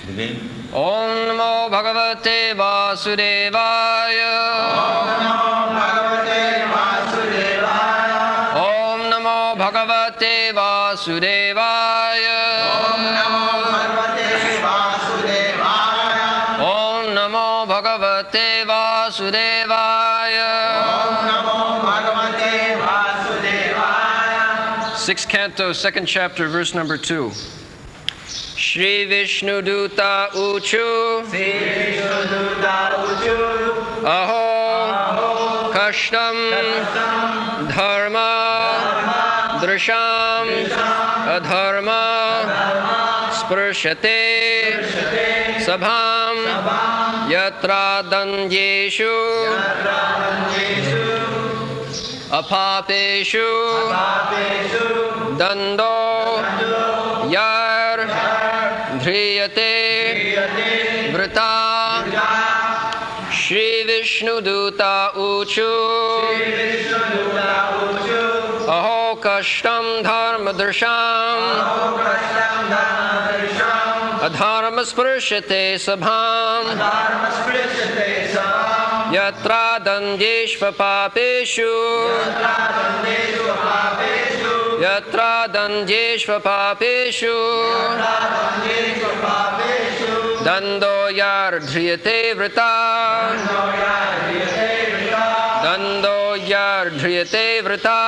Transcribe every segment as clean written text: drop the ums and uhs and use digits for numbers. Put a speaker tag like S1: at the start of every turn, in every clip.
S1: Begin.
S2: Om Namo Bhagavate Vasudevaya. Om Namo Bhagavate Vasudevaya. Om Namo Bhagavate Vasudevaya. Sixth canto, second chapter, verse number 2. Shri Vishnu Duta Uchu. Aho Kṛṣṇam Dharma Drisham Adharma Sprshate Sabham Yatra Dandyeshu Apapeshu Dando Yar Dhriyate Vrita Shri Vishnu Duta Uchu Aho Kṛṣṇam Dharma Drisham Adharma Sprshate Sabham Yatra Dandyeshva Papeshu Yatra Dandyeshva Papeshu Dando Yar Dhriyate Vrita Dando Yar Dhriyate Vrita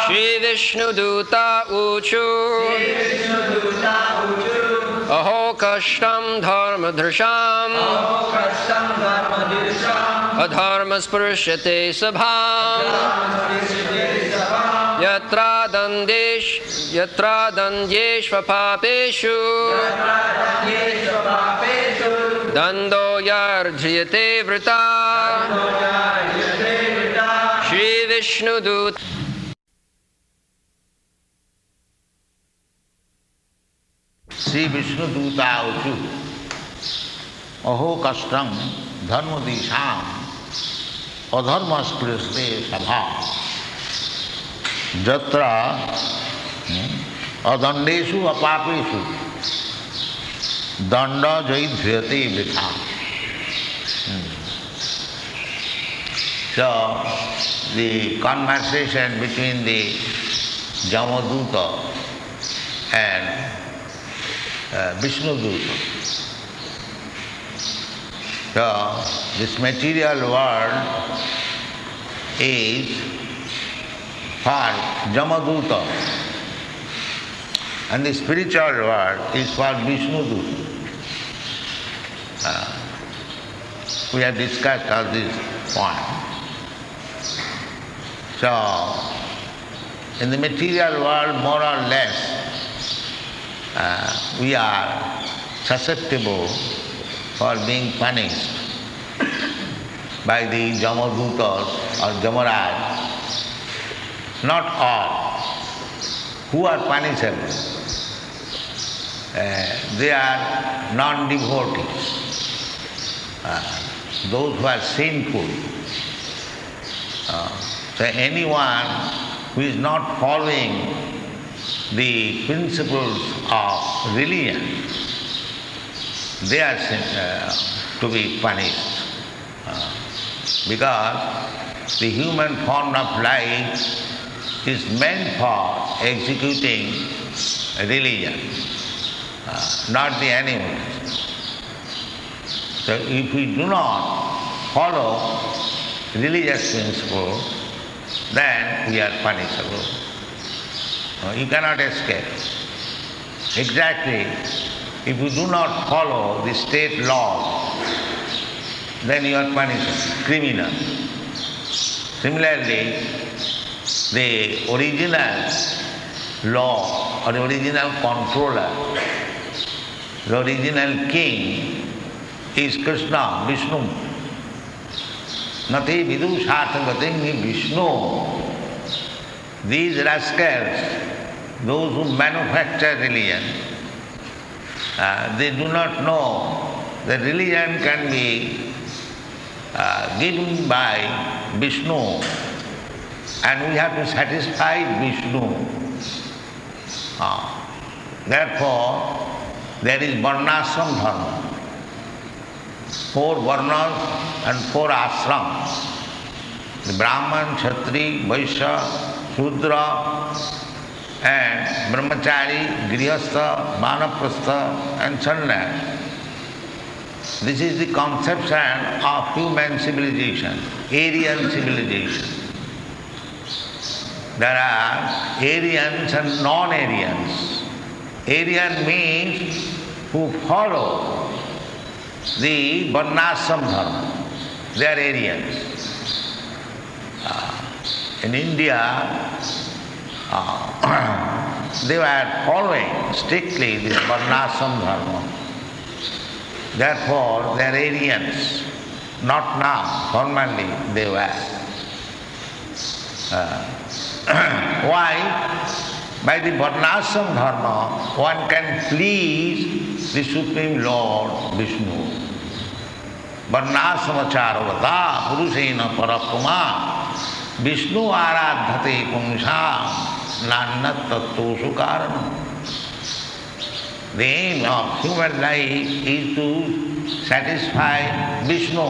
S2: Shri Vishnu Duta Uchu Aho Kṛṣṇam Dharma Drisham Adharma Sprshate Sabham Yatra Dandyeshva Papeshu Dando Yar Dhriyate Vrita Shri Vishnu Duta
S1: Sri Vishnu Duta Uchu Aho Kṛṣṇam Dharma Disham Adharma Sprshate Sabha Jatra Adandeshu Apapeshu Danda Jaidhyate Vitha. So the conversation between the Jamaduta and Vishnu Duta. So this material world is for Jamaduta and the spiritual world is for Vishnu Duta. We have discussed all these points. So in the material world, more or less, we are susceptible for being punished by the Jamadutas or Jamaraj. Not all who are punishable. They are non-devotees. Those who are sinful. So anyone who is not following the principles of religion, they are to be punished. Because the human form of life is meant for executing religion, not the animals. So if we do not follow religious principles, then we are punishable. You cannot escape. Exactly, if you do not follow the state law, then you are punishable, criminal. Similarly, the original law or the original controller, the original king is Kṛṣṇa, Vishnu. Nati vidushatagatim Vishnu. These rascals, those who manufacture religion, they do not know that religion can be given by Vishnu and we have to satisfy Vishnu. Therefore, there is varnashram dharma. 4 varnas and 4 ashrams. The Brahman, Kshatri, Vaishya, Shudra and Brahmachari, Grihastha, Vanaprastha and Sannyas. This is the conception of human civilization, Aryan civilization. There are Aryans and non-Aryans. Aryan means who follow the varnashram dharma. They are Aryans. In India, they were following strictly this varnashram dharma. Therefore, they are Aryans. Not now, formerly they were. Why? By the varnashram dharma, one can please the Supreme Lord Vishnu. Varnashram charavata purushena parakuma Vishnu aradhate pumsam nannat tattoshu karanam. The aim of human life is to satisfy Vishnu.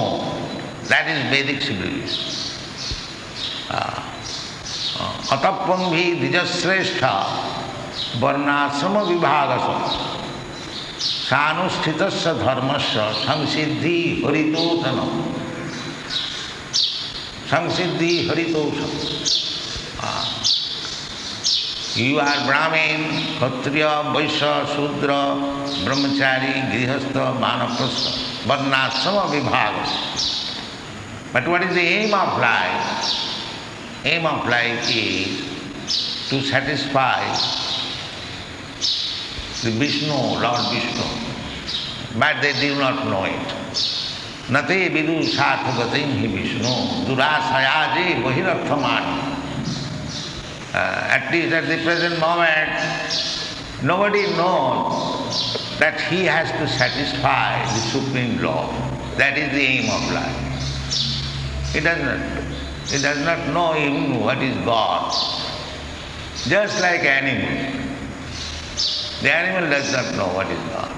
S1: That is Vedic civilization. Atapambhi dijasrestha varnasrama vibhagasya sanusthitasya dharmasya samsiddhi haritosanam. Samsiddhi haritosanam. You are Brahmin, Kshatriya, Vaishya, Shudra, Brahmachari, Grihastha, Vanaprastha, varnasrama vibhagasya. But what is the aim of life? Aim of life is to satisfy the Vishnu, Lord Vishnu. But they do not know it. Nate vidu sathagatim hi Vishnu, durasayaji vahirarthamani. At least at the present moment, nobody knows that he has to satisfy the Supreme Lord. That is the aim of life. He does not know even what is God. Just like animal. The animal does not know what is God.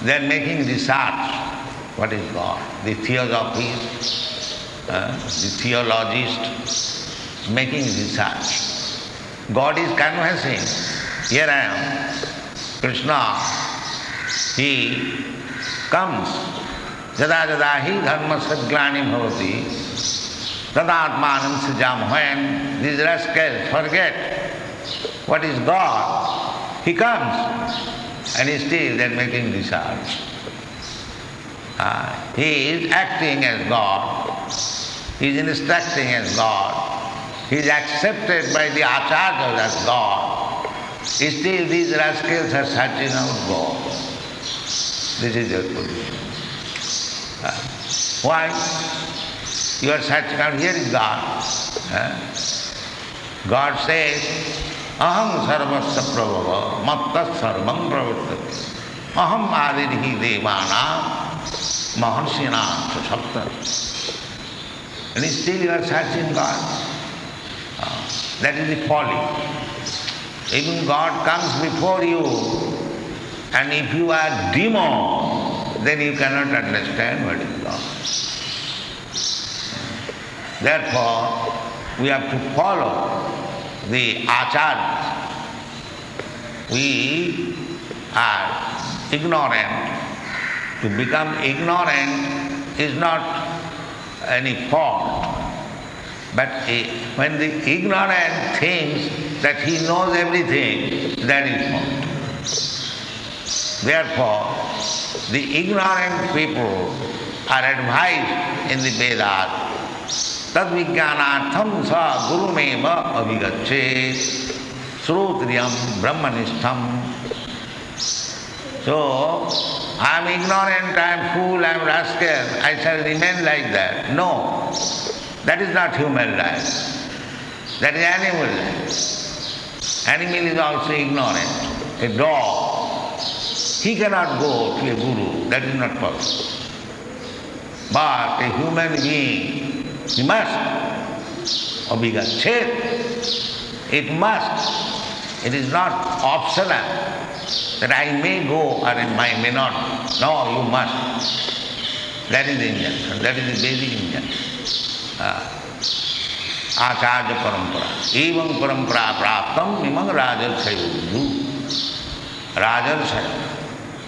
S1: They are making research. What is God? The theosophists, the theologists making research. God is conversing. Here I am. Kṛṣṇa, he comes. Jada jada hi dharma sadglani bhavati tadatmanam srijam. When these rascals forget what is God, he comes and still they are making research. He is acting as God. He is instructing as God. He is accepted by the acharyas as God. Still these rascals are searching out God. This is your position. Why? You are searching out, here is God. God says, aham sarvasya prabhava mattas sarvam pravartate. Aham adirhi devana maharshina sapta. And still you are searching God. That is the folly. Even God comes before you, and if you are demon, then you cannot understand what is God. Therefore, we have to follow the acharyas. We are ignorant. To become ignorant is not any fault. But when the ignorant thinks that he knows everything, that is fault. Therefore, the ignorant people are advised in the Vedas, tad vijnanatham sa gurumeva abhigacche srotriyam brahmanishtham. So, I am ignorant, I am fool, I am rascal, I shall remain like that. No. That is not human life. That is animal life. Animal is also ignorant. A dog, he cannot go to a guru. That is not possible. But a human being, he must. Obligachet. It must. It is not optional that I may go or I may not. No, you must. That is the injunction. That is the basic injunction. Acharya parampara. Evam parampara praptam imam rajarsaya vidhu. Rajarsaya.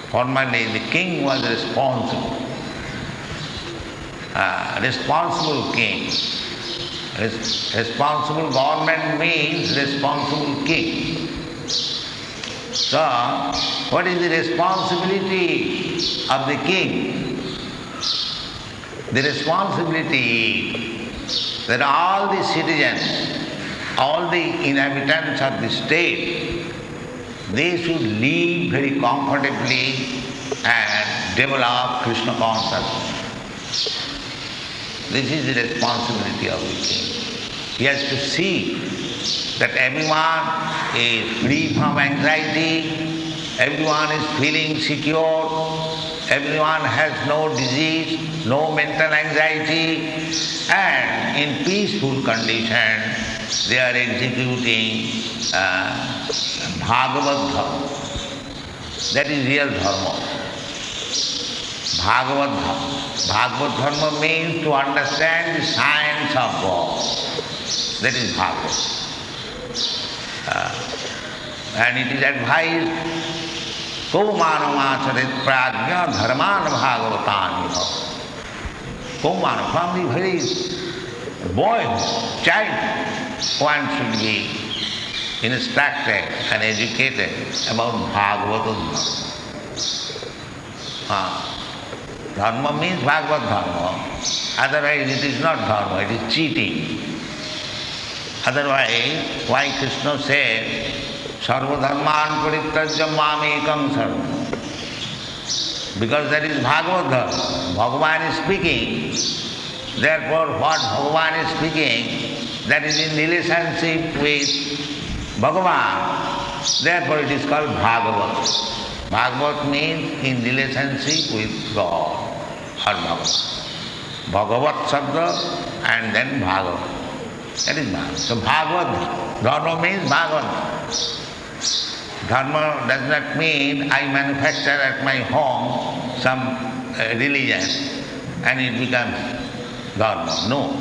S1: Formerly the king was responsible. Responsible king. Responsible government means responsible king. So, what is the responsibility of the king? The responsibility that all the citizens, all the inhabitants of the state, they should live very comfortably and develop Krishna consciousness. This is the responsibility of the king. He has to see that everyone is free from anxiety, everyone is feeling secure, everyone has no disease, no mental anxiety, and in peaceful condition they are executing Bhagavad Dharma. That is real Dharma. Bhagavad Dharma. Bhagavad Dharma means to understand the science of God. That is Bhagavad. And it is advised, Kaumanamacharit prajna dharman bhagavatani. Kaumana, from the very boy, child, one should be instructed and educated about Bhagavad Dharma. Dharma means Bhagavad Dharma. Otherwise it is not Dharma, it is cheating. Otherwise, why Krishna said, Sarva dharman parityajya mamekam sarva? Because that is Bhagavad Dharma. Bhagavan is speaking. Therefore, what Bhagavan is speaking, that is in relationship with Bhagavan. Therefore, it is called Bhagavat. Bhagavat means in relationship with God or Bhagavan. Bhagavat Sabda and then Bhagavat. That is Bhagavad. So Bhagavad Dharma means Bhagavad. Dharma does not mean I manufacture at my home some religion and it becomes Dharma. No.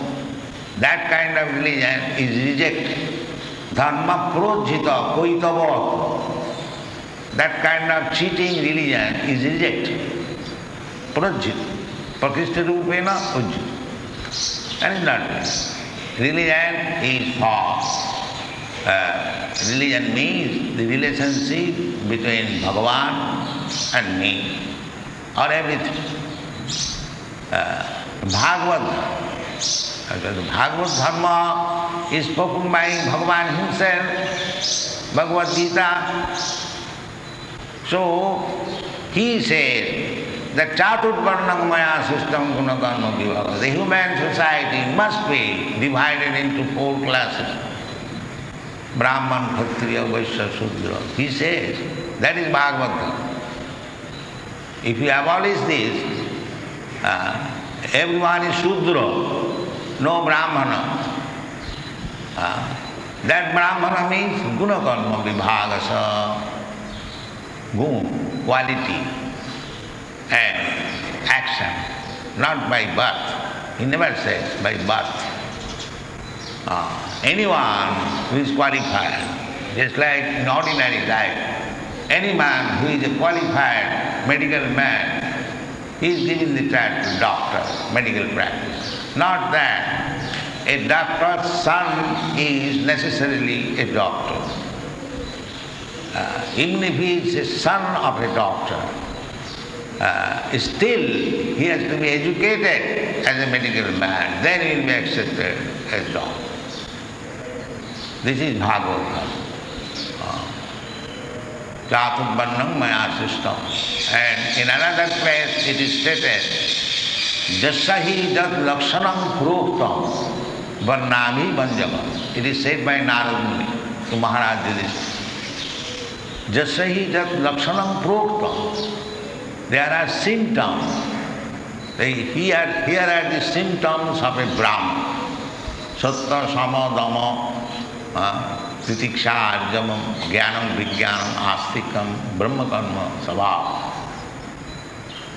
S1: That kind of religion is rejected. Dharma projita koitava. That kind of cheating religion is rejected. Projita. Prakishta rupena ujjita. That is not right. Religion is false. Religion means the relationship between Bhagavan and me, or everything. Bhagavad Dharma is spoken by Bhagavan himself, Bhagavad Gita. So, he said that Chaturvarnam maya system gunakarma vibhaga. The human society must be divided into 4 classes. Brahman, Kshatriya, Vaishya, Shudra. He says, that is Bhagavad Dharma. If you abolish this, everyone is Shudra, no Brahmana. That Brahmana means gunakarma vibhagasa, gun, quality and action, not by birth. He never says by birth. Anyone who is qualified, just like in ordinary life, any man who is a qualified medical man, he is given the title doctor, medical practice. Not that a doctor's son is necessarily a doctor. Even if he is a son of a doctor, still he has to be educated as a medical man, then he will be accepted as doctor. This is Bhagavad. Chaturvarnam maya system. And in another place it is stated, Jasahi jat lakshanam proktam varnami vanjama. It is said by Narad Muni to Maharaj Yudhishthira. Jasahi jat lakshanam proktam. There are symptoms. Here are the symptoms of a Brahman. Sattva, Sama, Dhamma, Titiksha arjamam jnanam vijnanam astikam brahma karma sabhav.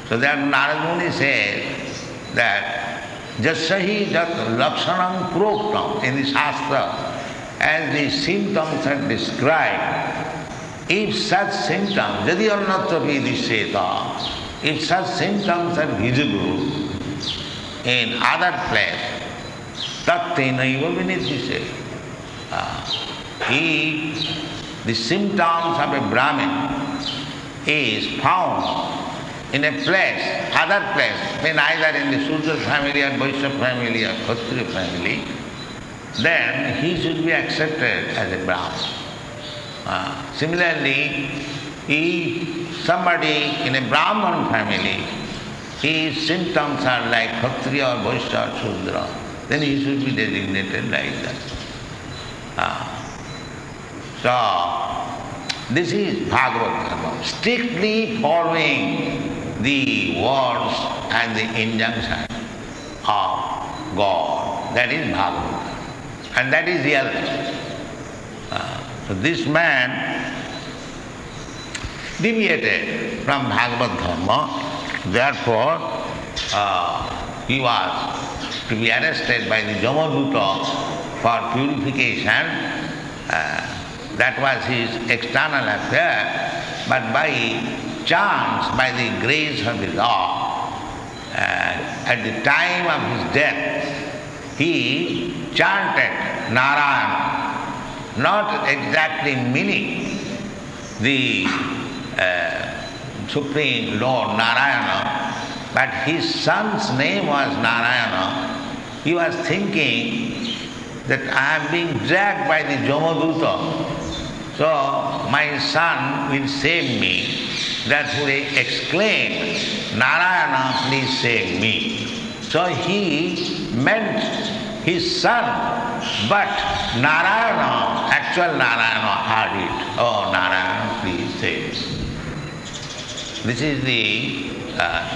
S1: So that Narad Muni says that jasahi jat lakshanam proktam in the Shastra, as the symptoms are described, if such symptoms, jadi annatra vidisheta, if such symptoms are visible in other place, tattenaiva vinidhishe. If the symptoms of a Brahmin is found in a place, other place, then either in the Sudra family or Vaishya family or Kshatriya family, then he should be accepted as a Brahmin. Similarly, if somebody in a Brahman family, his symptoms are like Kshatriya or Vaishya or Sudra, then he should be designated like that. So, this is Bhagavad Dharma, strictly following the words and the injunction of God. That is Bhagavad Dharma. And that is reality. So this man deviated from Bhagavad Dharma, therefore he was to be arrested by the Jamaduta for purification. That was his external affair, but by chance, by the grace of the Lord, at the time of his death, he chanted Narayana, not exactly meaning the Supreme Lord Narayana, but his son's name was Narayana. He was thinking that I am being dragged by the Jamaduta, so my son will save me. Therefore he exclaimed, Narayana, please save me. So he meant his son, but Narayana, actual Narayana heard it. Oh, Narayana, please save me. This is the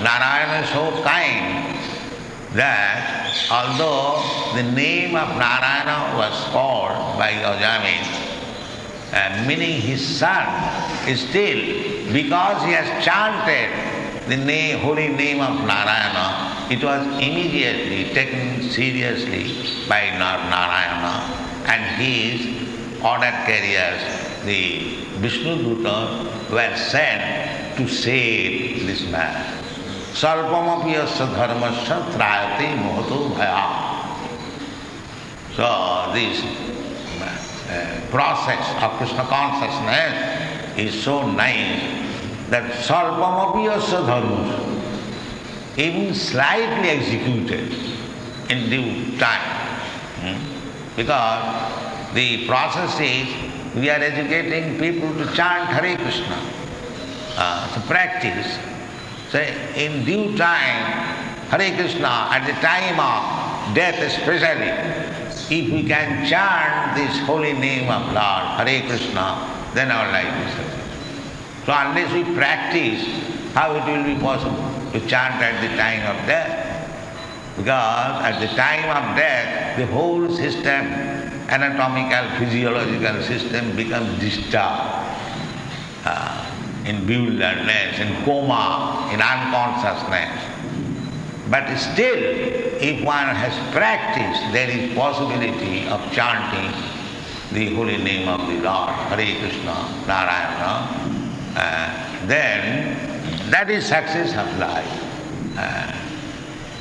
S1: Narayana is so kind that although the name of Narayana was called by Gajamin, meaning his son, still, because he has chanted the name, holy name of Narayana, it was immediately taken seriously by Narayana, and his order carriers, the Vishnu Duta, were sent to save this man. Salpamapi yasya dharmasya trayate mohato bhaya. So this process of Kṛṣṇa consciousness is so nice that salpamapi yasya dharmasya, even slightly executed in due time. Because the process is we are educating people to chant Hare Kṛṣṇa, to practice. So in due time, Hare Kṛṣṇa, at the time of death especially, if we can chant this holy name of Lord, Hare Kṛṣṇa, then our life is successful. So unless we practice, how it will be possible to chant at the time of death? Because at the time of death, the whole system, anatomical, physiological system becomes disturbed. In bewilderedness, in coma, in unconsciousness. But still, if one has practiced, there is possibility of chanting the holy name of the Lord, Hare Kṛṣṇa, Narayana, then that is success of life.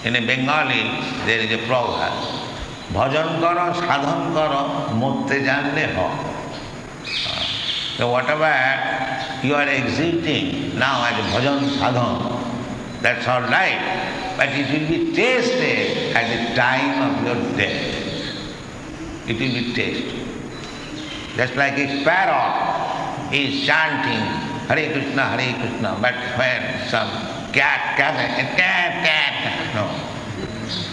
S1: In a Bengali, there is a proverb, bhajan karo, sadhan karo, motte janle ho. So whatever you are exhibiting now as a bhajan sadhan, that's all right, but it will be tasted at the time of your death. It will be tasted. Just like a parrot is chanting Hare Kṛṣṇa, but when some cat, no,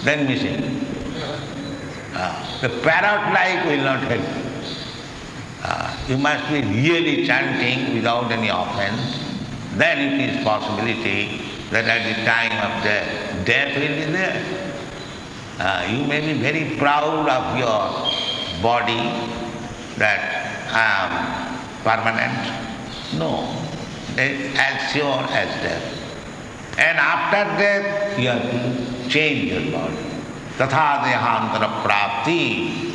S1: then missing. The parrot-like will not help you. You must be really chanting without any offense. Then it is possibility that at the time of death will be there. You may be very proud of your body, that permanent? No. It's as sure as death. And after death, you have to change your body. Tatha dehantara prapti.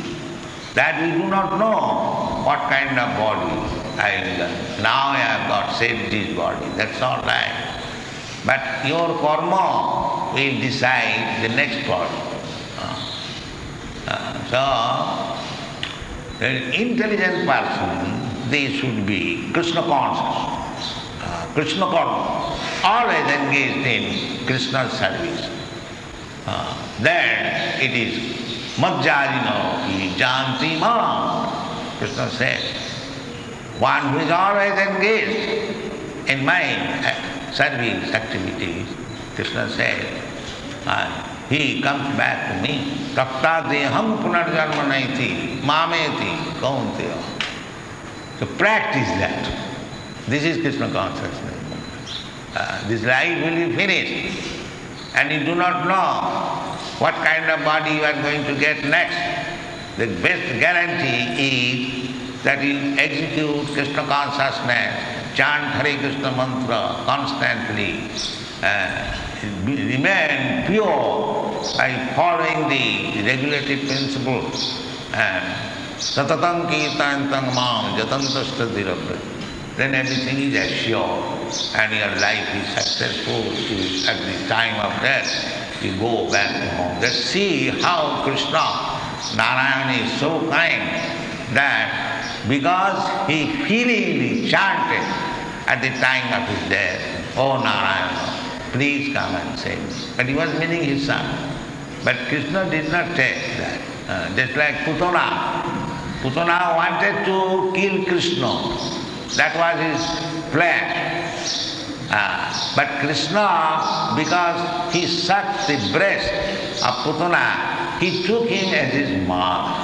S1: That we do not know what kind of body I will get. Now I have got saved this body, that's all right. But your karma will decide the next body. So, an intelligent person, they should be Kṛṣṇa conscious, Kṛṣṇa karma, always engaged in Kṛṣṇa's service. Then it is Majjārino janti mam. Kṛṣṇa says, one who is always engaged in my service activities, Kṛṣṇa says, he comes back to me. Takta deham punarjanma naiti mameti kaunteya. So practice that. This is Kṛṣṇa consciousness. This life will be finished and you do not know what kind of body you are going to get next. The best guarantee is that you execute Kṛṣṇa consciousness, chant Hare Krishna mantra constantly, remain pure by following the regulated principles, satatam kirtantam mam jatantasya dhirabhra. Then everything is assured and your life is successful. At the time of death, you go back to home. Let's see how Kṛṣṇa, Narayana is so kind that because he feelingly chanted at the time of his death, "Oh Narayana, please come and save me." But he was meaning his son. But Kṛṣṇa did not take that. Just like Putana. Putana wanted to kill Kṛṣṇa. That was his plan. But Kṛṣṇa, because he sucked the breast of Putana, he took him as his mother.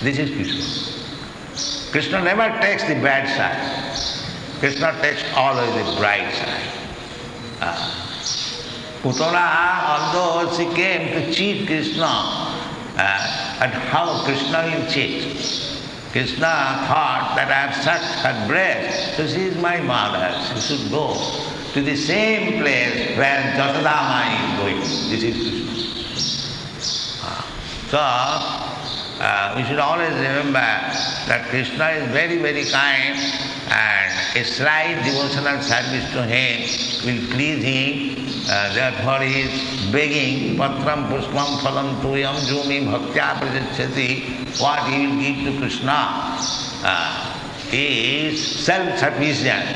S1: This is Kṛṣṇa. Kṛṣṇa never takes the bad side. Kṛṣṇa takes always the bright side. Putana, although she came to cheat Kṛṣṇa, and how Kṛṣṇa will cheat? Kṛṣṇa thought that I have sucked her breast, so she is my mother. She should go to the same place where Jatadama is going. This is Kṛṣṇa. So, we should always remember that Kṛṣṇa is very, very kind and a slight devotional service to him will please him. Therefore he is begging, patram pushpam phalam tuyam jumi bhaktya prajachyati. What he will give to Kṛṣṇa is self-sufficient.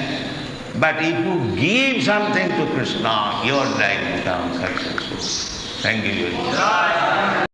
S1: But if you give something to Kṛṣṇa, your life becomes successful. Thank you very much.